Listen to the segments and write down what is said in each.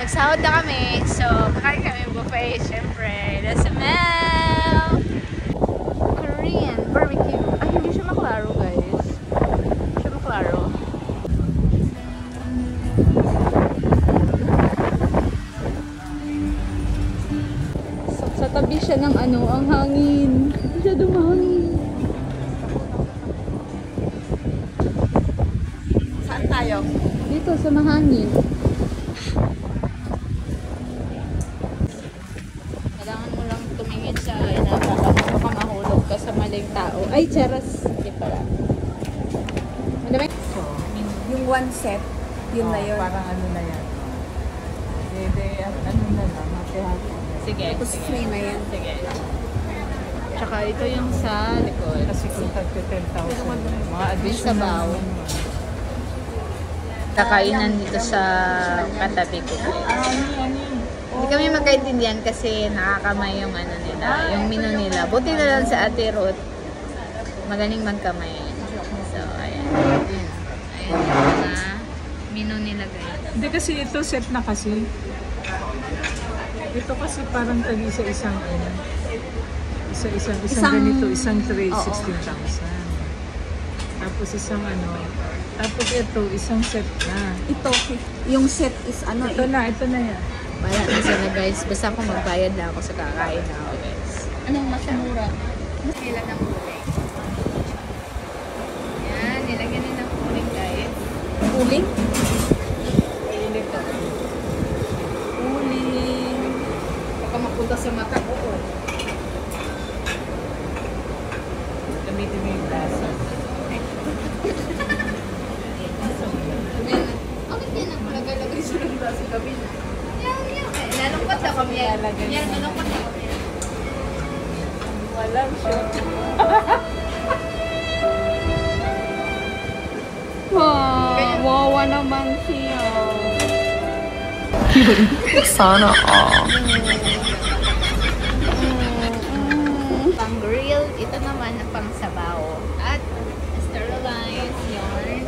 nagsahod na kami. So, kakain kami buffet. Siyempre, the smell! Korean barbecue. Ay, hindi siya maklaro, guys. Hindi siya maklaro. Sa tabi siya ng ano, ang hangin. Hindi siya dumahangin. Saan tayo? Dito sa mahangin. Kailangan mo lang tumingin sa inapa. Baka mahulog ka sa maling tao. Ay, charas. Hindi pala. Madami? So, yung one set, yun na yun. Parang ano na yan. Ano na lang, hati-hati. Sige. Tapos free na yan. Sige. Tsaka ito yung sa likod. Kasi kung tagka 10,000, mga additional. Sabaw. Kakainan dito sa katabi ko. Hindi kami magkaintindihan kasi nakakamay yung ano nila, yung menu nila. Buti na lang sa Ate Ruth, magaling magkamay. So, ayan. Ayan yung mga menu nila, guys. Hindi kasi ito set na kasi. Ito kasi parang tagi sa isang ano. Isang ganito, isang tray, 16,000. Tapos isang ano. Tapos ito, isang set na. Ito, yung set is ano Ito na yan. Bayan na sila, guys. Basta ako magbayad na ako sa kakain na ako, guys. Anong mas mura? Mas nila ng uling. Yan, nilagyan nila ng uling, guys. Uling? Uling. Baka mapunta sa mata ko. Gamitin mo yung tasa. Bakit yan ang nagalagay sa nagda sa gabi na? Yan. Nalungkot na kami. Yan, nalungkot na kami. Walang siya. Wawa naman siya. Sana all. Pang grill, ito naman ang pang sabaw. At sterilize yarn.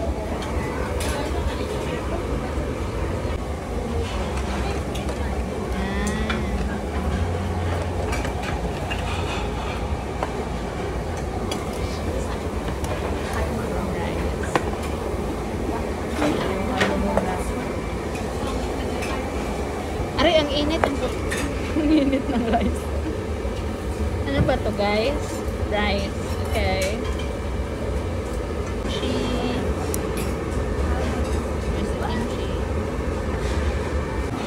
Aray, ang init. Ang init ng rice. Ano ba to, guys? Rice. Okay. Cheese. Where's the kimchi?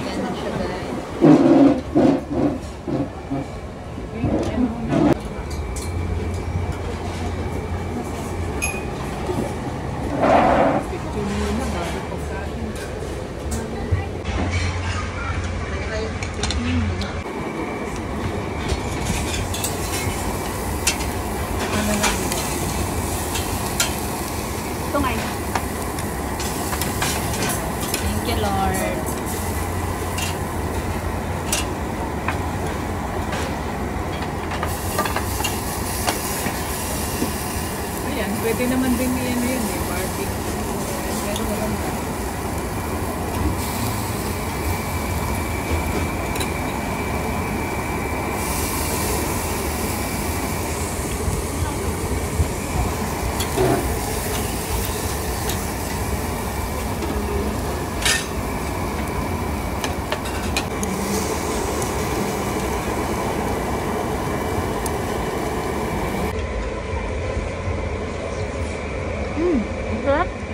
Ganda siya, guys. Ito nga yun. Thank you, Lord. Ayan, pwede naman din yan eh, barbecue. Pero maganda.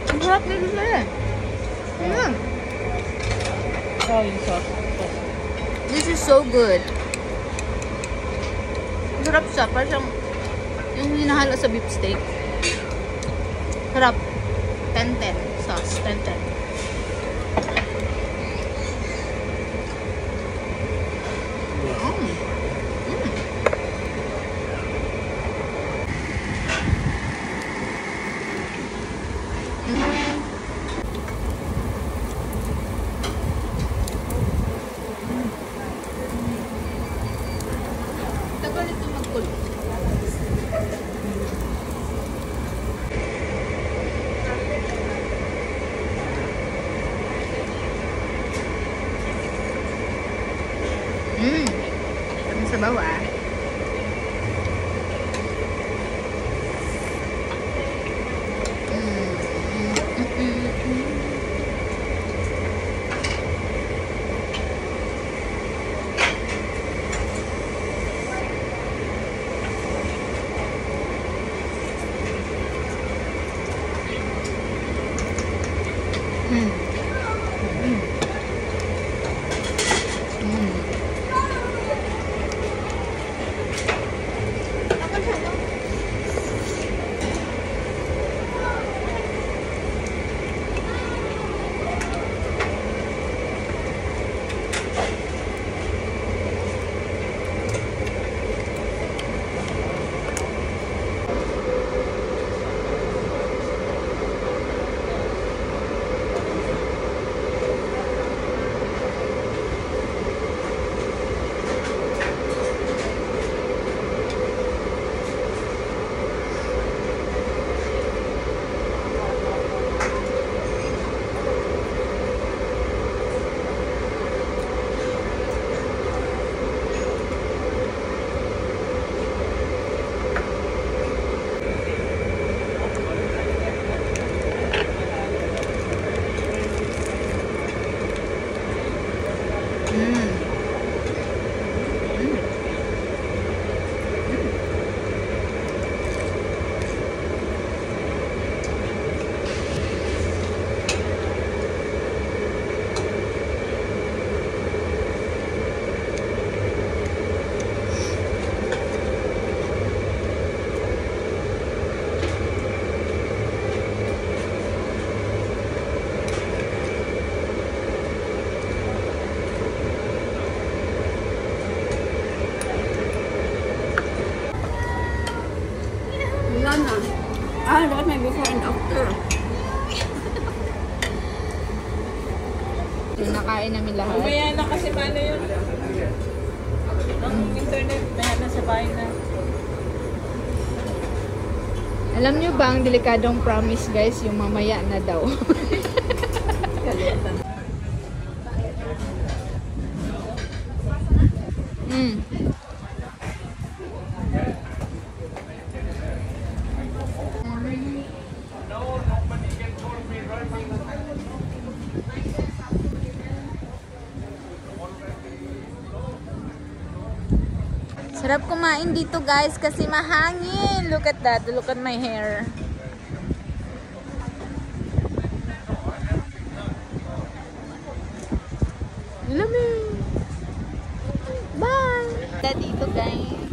Ang sarap nito sila. Oh, yung sauce. This is so good. Ang sarap siya. Parang siyang yung hinahalo sa beef steak. Sarap. 10-10 sauce. 10-10. Tagal ito magkulo. Ang sabaw ah. Wala na. Dapat may before and after. Yung nakain namin lahat. Umaya na kasi paano yun? Ang internet, maya na sa bahay na. Alam nyo ba ang delikadong promise guys, yung mamaya na daw. Sarap kumain dito guys kasi mahangin. Look at that. Look at my hair. Lamig. Bye. Dito guys.